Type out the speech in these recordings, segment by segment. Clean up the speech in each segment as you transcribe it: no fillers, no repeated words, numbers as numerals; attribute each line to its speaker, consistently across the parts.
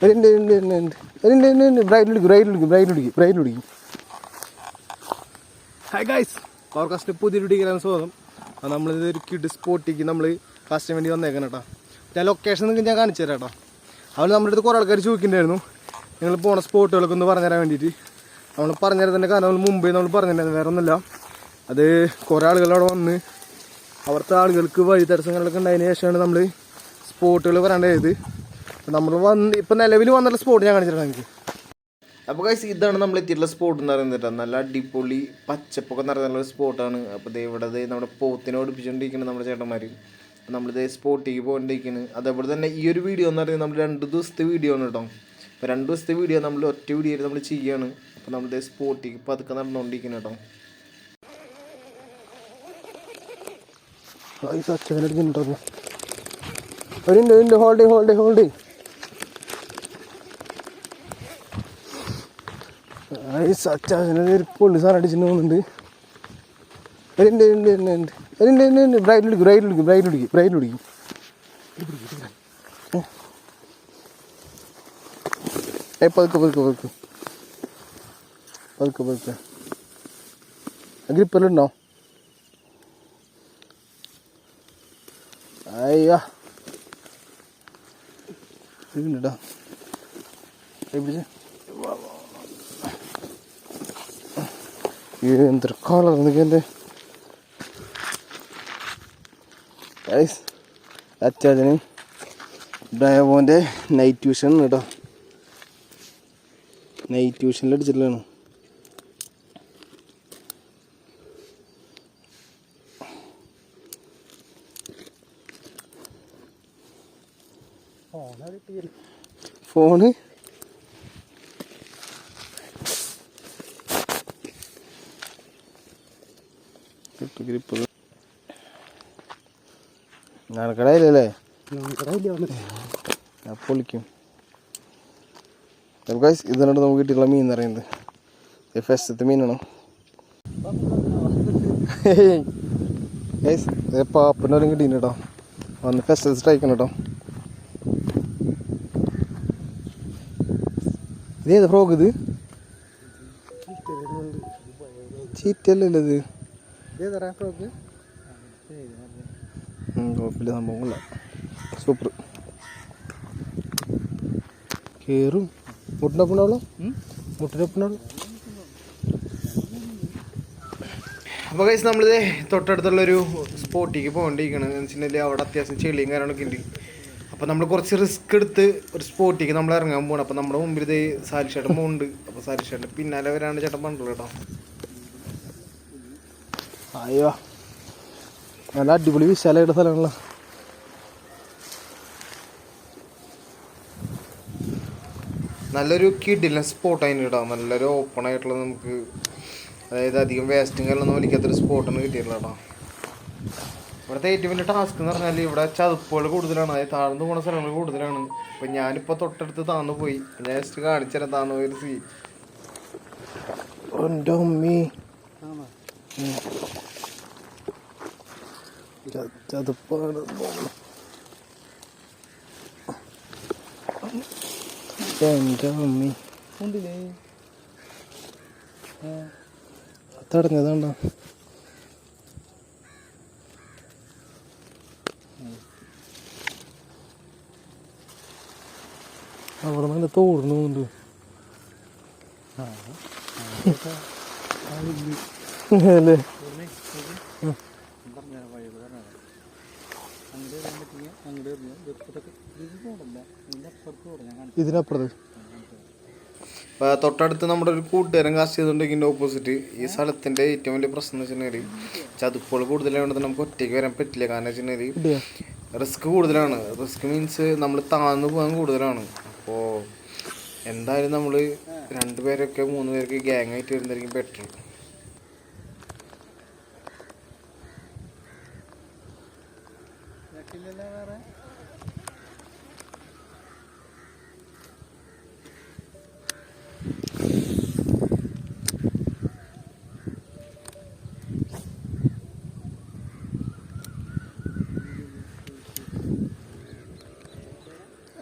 Speaker 1: Hi guys, power കാസ്റ്റിൻ്റെ പുതിയൊരു വീഡിയോയിലാണ് സ്വാഗതം. നമ്മളിത് ഒരു കിഡ് സ്പോട്ടിക്ക് നമ്മൾ കാസ്റ്റിന് വേണ്ടി വന്നേക്കണം കേട്ടോ. ഞാൻ ലൊക്കേഷൻ നിങ്ങൾക്ക് ഞാൻ കാണിച്ചു തരാം കേട്ടോ. അവർ നമ്മുടെ അടുത്ത് കുറേ ആൾക്കാർ ചോദിക്കുന്നുണ്ടായിരുന്നു നിങ്ങൾ പോണ സ്പോട്ടുകളൊക്കെ ഒന്ന് പറഞ്ഞുതരാൻ വേണ്ടിയിട്ട്. നമ്മൾ പറഞ്ഞുതരത്തിൻ്റെ കാരണം നമ്മൾ മുമ്പേ നമ്മൾ പറഞ്ഞിട്ടുണ്ടായിരുന്നു, വേറെ ഒന്നുമില്ല. അത് കുറേ ആളുകൾ അവിടെ വന്ന് അവിടുത്തെ ആളുകൾക്ക് വഴി തടസ്സങ്ങളൊക്കെ ഉണ്ടായതിന് ശേഷമാണ് നമ്മൾ സ്പോട്ടുകൾ പറയേണ്ടത്. നമ്മൾ ഇപ്പം നിലവിൽ വന്നുള്ള സ്പോട്ട് ഞാൻ കാണിച്ചിട്ടുണ്ട് എനിക്ക്. അപ്പോൾ ഗൈസ്, ഇതാണ് നമ്മൾ എത്തിയിട്ടുള്ള സ്പോട്ട് എന്ന് പറയുന്നത്. നല്ല അടിപൊളി പച്ചപ്പൊക്കെ നിറഞ്ഞുള്ള ഒരു സ്പോട്ടാണ്. അപ്പോൾ ദേ ഇവിടെ നമ്മുടെ പോത്തിനെ ഓടിപ്പിച്ചുകൊണ്ടിരിക്കുന്നത് നമ്മുടെ ചേട്ടന്മാർ. നമ്മളിത് സ്പോട്ടിലേക്ക് പോകൊണ്ടിരിക്കുന്നത്. അതേപോലെ തന്നെ ഈ ഒരു വീഡിയോ എന്ന് പറയുന്നത് നമ്മൾ 2 ദിവസത്തെ വീഡിയോ ആണ് കേട്ടോ. അപ്പോൾ 2 ദിവസത്തെ വീഡിയോ നമ്മൾ ഒറ്റ വീഡിയോയിൽ നമ്മൾ ചെയ്യുകയാണ്. അപ്പോൾ നമ്മളിത് സ്പോട്ടിലേക്ക് പതുക്കെ നടന്നുകൊണ്ടിരിക്കുന്നത് കേട്ടോ. ഹോൾഡ് സച്ചാസിനൊരു പൊള്ളി സാധനം അടിച്ചിട്ട് പോകുന്നുണ്ട്. ബ്രൈറ്റ് പിടിക്കും. പതുക്കെ ഗ്രിപ്പെല്ലാം അയ്യാ ഇണ്ടാ പിടിച്ച എന്തൊരു കളർ എൻ്റെ അച്ചാച്ചന് ഡയമോൻ്റെ നൈറ്റ് ട്യൂഷൻ കേട്ടോ. നൈറ്റ് ട്യൂഷനിൽ അടിച്ചിട്ടുള്ളതാണ്. ഫോണ് ഞാനക്കടയില്ലല്ലേ, ഞാൻ പൊളിക്കും. ഇതിനോട് നമുക്ക് കിട്ടിയുള്ള മീൻ എന്ന് പറയുന്നത് ഫസ്റ്റത്തെ മീനാണ്. പാപ്പിനോരും കിട്ടീന് കേട്ടോ. വന്ന് ഫസ്റ്റ് സ്ട്രൈക്കണം കേട്ടോ. ഇതേത് ഫ്രോഗ് ഇത്? ചീറ്റല്ലല്ലോ ഇത്. കുഴപ്പമില്ല, സംഭവമില്ല. സൂപ്പർ. കയറും മുട്ടിനൊപ്പുണ്ടാവുള്ളൂ. അപ്പോൾ ഗൈസ്, നമ്മളിത് തൊട്ടടുത്തുള്ളൊരു സ്പോട്ടിലേക്ക് പോകേണ്ടിയിരിക്കണം. എന്ന് വെച്ചിട്ടുണ്ടെങ്കിൽ അവിടെ അത്യാവശ്യം ചെളിയും കാര്യങ്ങളൊക്കെ ഉണ്ട്. അപ്പോൾ നമ്മൾ കുറച്ച് റിസ്ക് എടുത്ത് ഒരു സ്പോട്ടിലേക്ക് നമ്മൾ ഇറങ്ങാൻ പോകണം. അപ്പോൾ നമ്മുടെ മുമ്പിൽ ഇത് സാരിച്ചേട്ടൻ പോകുന്നുണ്ട്. അപ്പോൾ സാരിച്ചേട്ടൻ പിന്നാലെ വരാണ്ട് ചേട്ടൻ പണ്ടുള്ളൂ കേട്ടോ. അയ്യോ, നല്ല അടിപൊളി വിശാലമായിട്ട് സ്ഥലങ്ങളാണ്. നല്ലൊരു കിഡിലെ സ്പോട്ടായിരുന്നു കേട്ടോ. നല്ലൊരു ഓപ്പൺ ആയിട്ടുള്ള, നമുക്ക് അതായത് അധികം വേസ്റ്റും കാര്യങ്ങളൊന്നും വലിക്കാത്തൊരു സ്പോട്ടാണ് കിട്ടിയിട്ടുള്ളത് കേട്ടോ. ഇവിടുത്തെ ഏറ്റവും വലിയ ടാസ്ക് എന്ന് പറഞ്ഞാൽ ഇവിടെ ചതുപ്പുകൾ കൂടുതലാണ്, അതായത് താഴ്ന്നു പോകുന്ന സ്ഥലങ്ങൾ കൂടുതലാണ്. ഇപ്പം ഞാനിപ്പോൾ തൊട്ടടുത്ത് താന്നു പോയി. ഞാൻ ജസ്റ്റ് കാണിച്ചുതരാം താന്നു പോയൊരു സീൻ. ചതുപ്പാണ് എൻ്റെ അമ്മി തടഞ്ഞതാണ്ടോ. അവിടെ നല്ല തോടുന്നുണ്ട് അല്ലേ. ഇതിനപ്പുറത്ത് തൊട്ടടുത്ത് നമ്മുടെ ഒരു കൂട്ടുകാരൻ കാസ്റ്റ് ചെയ്തുകൊണ്ടിരിക്കുന്ന ഓപ്പോസിറ്റ്. ഈ സ്ഥലത്തിൻ്റെ ഏറ്റവും വലിയ പ്രശ്നം എന്ന് വെച്ചിട്ടുണ്ടെങ്കിൽ ചതുപ്പുകൾ കൂടുതലായതുകൊണ്ട് നമുക്ക് ഒറ്റയ്ക്ക് വരാൻ പറ്റില്ല. കാരണം വെച്ചിട്ടുണ്ടെങ്കിൽ റിസ്ക് കൂടുതലാണ്. റിസ്ക് മീൻസ് നമ്മൾ താഴ്ന്നു പോകാൻ കൂടുതലാണ്. അപ്പോൾ എന്തായാലും നമ്മൾ 2 പേരൊക്കെ 3 പേരൊക്കെ ഗ്യാങ് ആയിട്ട് വരുന്നതായിരിക്കും ബെറ്റർ.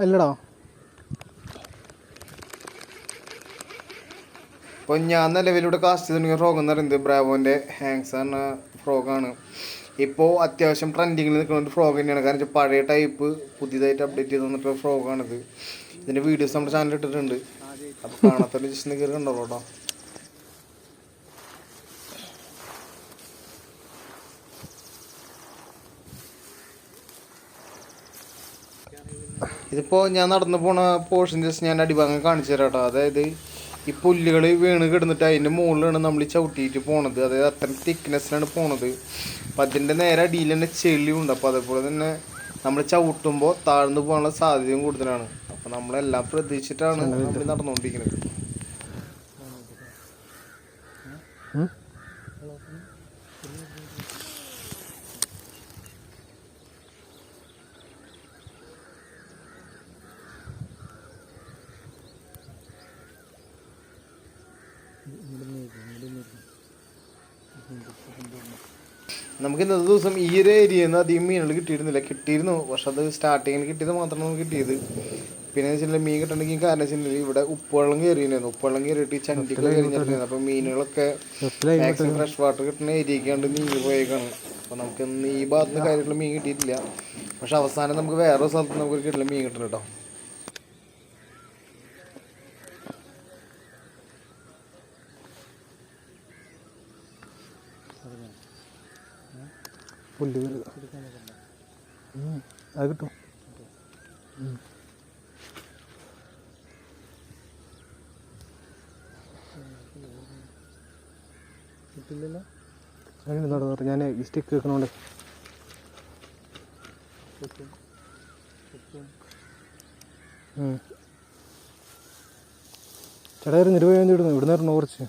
Speaker 1: അല്ലടാ ഇപ്പോൾ ഞാൻ നിലവിലൂടെ കാസ്റ്റ് ചെയ്ത് തുടങ്ങിയ ഫ്രോഗ് എന്ന് പറയുന്നത് ബ്രാവോൻ്റെ ഹാങ്സ് എന്ന ഫ്രോഗാണ്. ഇപ്പോൾ അത്യാവശ്യം ട്രെൻഡിങ്ങിൽ നിൽക്കുന്ന ഒരു ഫ്രോഗ് തന്നെയാണ്. കാരണം വെച്ചാൽ പഴയ ടൈപ്പ് പുതിയതായിട്ട് അപ്ഡേറ്റ് ചെയ്ത് തന്നിട്ടുള്ള ഫ്രോഗാണിത്. ഇതിൻ്റെ വീഡിയോസ് നമ്മുടെ ചാനലിൽ ഇട്ടിട്ടുണ്ട്. അപ്പോൾ കാണാത്തവരെ ജസ്റ്റ് ഒന്ന് കയറി കണ്ടോളൂ കേട്ടോ. ഇതിപ്പോൾ ഞാൻ നടന്നു പോണ പോർഷൻ ജസ്റ്റ് ഞാൻ അടിഭാഗം കാണിച്ചു തരാം കേട്ടോ. അതായത് ഈ പുല്ലുകൾ വീണ് കിടന്നിട്ട് അതിൻ്റെ മുകളിലാണ് നമ്മൾ ഈ ചവിട്ടിയിട്ട് പോണത്. അതായത് അത്രയും തിക്നെസ്സിലാണ് പോണത്. അപ്പം അതിൻ്റെ നേരെ അടിയിൽ തന്നെ ചെളിയുണ്ട്. അപ്പോൾ അതേപോലെ തന്നെ നമ്മൾ ചവിട്ടുമ്പോൾ താഴ്ന്നു പോകാനുള്ള സാധ്യതയും കൂടുതലാണ്. അപ്പോൾ നമ്മളെല്ലാം പ്രതീക്ഷിച്ചിട്ടാണ് നമ്മൾ നടന്നുകൊണ്ടിരിക്കുന്നത്. നമുക്ക് ഇന്നത്തെ ദിവസം ഈ ഒരു ഏരിയയിൽ നിന്ന് അധികം മീനുകൾ കിട്ടിയിരുന്നു. പക്ഷെ അത് സ്റ്റാർട്ടിങ്ങിൽ കിട്ടിയത് മാത്രമാണ് കിട്ടിയത്. പിന്നെ വെച്ചിട്ടുണ്ടെങ്കിൽ മീൻ കിട്ടണമെങ്കിൽ കാരണം വെച്ചിട്ടുണ്ടെങ്കിൽ ഇവിടെ ഉപ്പുവെള്ളം കയറിയിരുന്നു. ഉപ്പുവെള്ളം കയറിയിട്ട് ചണ്ടിക്കൊക്കെ കയറിയിട്ടുണ്ടായിരുന്നു. അപ്പോൾ മീനുകളൊക്കെ മാക്സിമം ഫ്രഷ് വാട്ടർ കിട്ടുന്ന ഏരിയക്കാണ്ട് നീങ്ങി പോയേക്കാണ്. അപ്പോൾ നമുക്ക് ഇന്ന് ഈ ഭാഗത്ത് കാര്യമായിട്ടുള്ള മീൻ കിട്ടിയിട്ടില്ല. പക്ഷെ അവസാനം നമുക്ക് വേറെ സ്ഥലത്ത് നമുക്ക് കിട്ടില്ല മീൻ കിട്ടും കേട്ടോ. പുല്ല് അത് കിട്ടും. കിട്ടില്ലല്ലോ. ഞാൻ ഈ സ്റ്റിക്ക് വെക്കണോണ്ട് ചേട്ടാ എറിഞ്ഞിട്ട് പോയി ഇടുന്നു. ഇവിടെ നിന്ന് ഇറങ്ങുന്നു കുറച്ച്.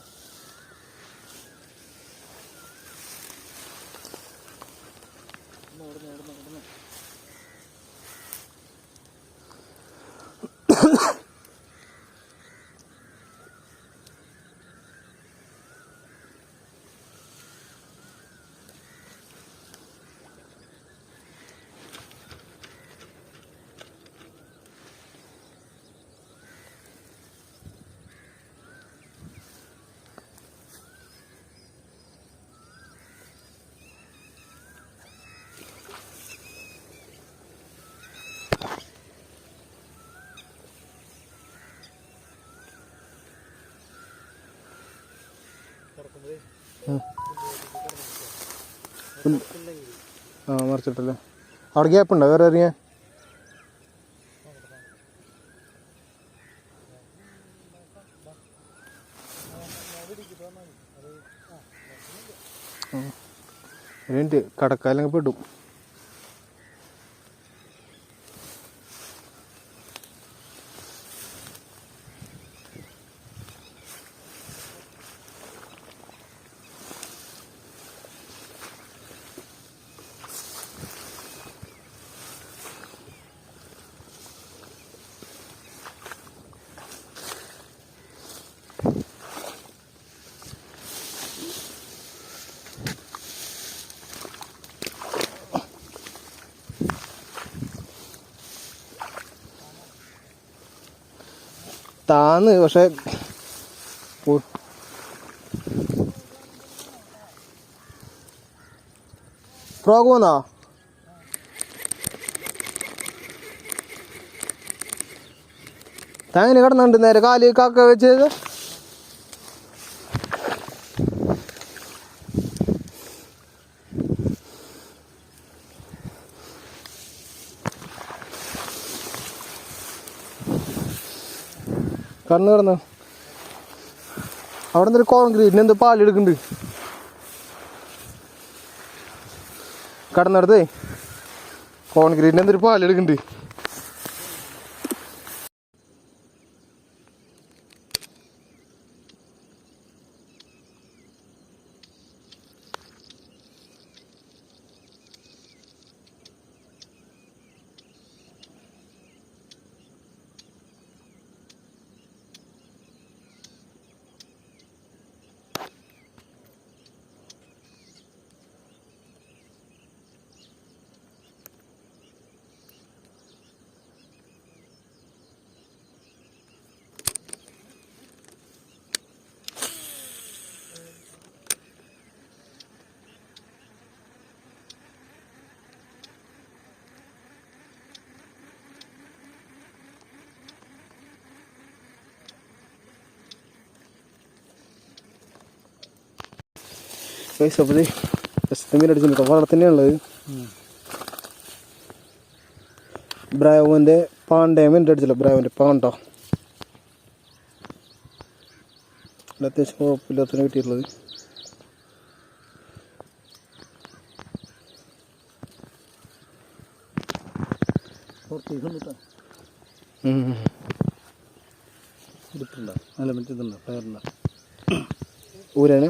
Speaker 1: മറിച്ചിട്ടല്ലേ. അവിടെ ഗ്യാപ്പ് ഉണ്ടോ വേറെ അറിയാൻ? ഒരു കടക്കാലങ്ങ് പെടും. താന്ന് പക്ഷെ ഫ്രോഗ് പോന്നാ താങ്ങനെ കിടന്നുണ്ട് നേരെ കാല് കാക്ക വെച്ചത്. കണ്ണ് കിടന്നു അവിടെ നിന്നൊരു കോൺക്രീറ്റിന് എന്തോ പാലെടുക്കുന്നുണ്ട്. കടന്നിടത്തേ കോൺക്രീറ്റിന് എന്തൊരു പാലെടുക്കുന്നുണ്ട്. ഗൈസ് അപ്പോൾ ജസ്റ്റ് മീൻ അടിച്ചിട്ടുണ്ട് വളരെ തന്നെയാണുള്ളത്. ബ്രാവോൻ്റെ പാണ്ടേ മീൻ അടിച്ചല്ലോ, ബ്രാവോൻ്റെ പാണ്ടോ അത്യാവശ്യം കുഴപ്പമില്ലാത്തതിന് കിട്ടിയിട്ടുള്ളത്. ഊരാന്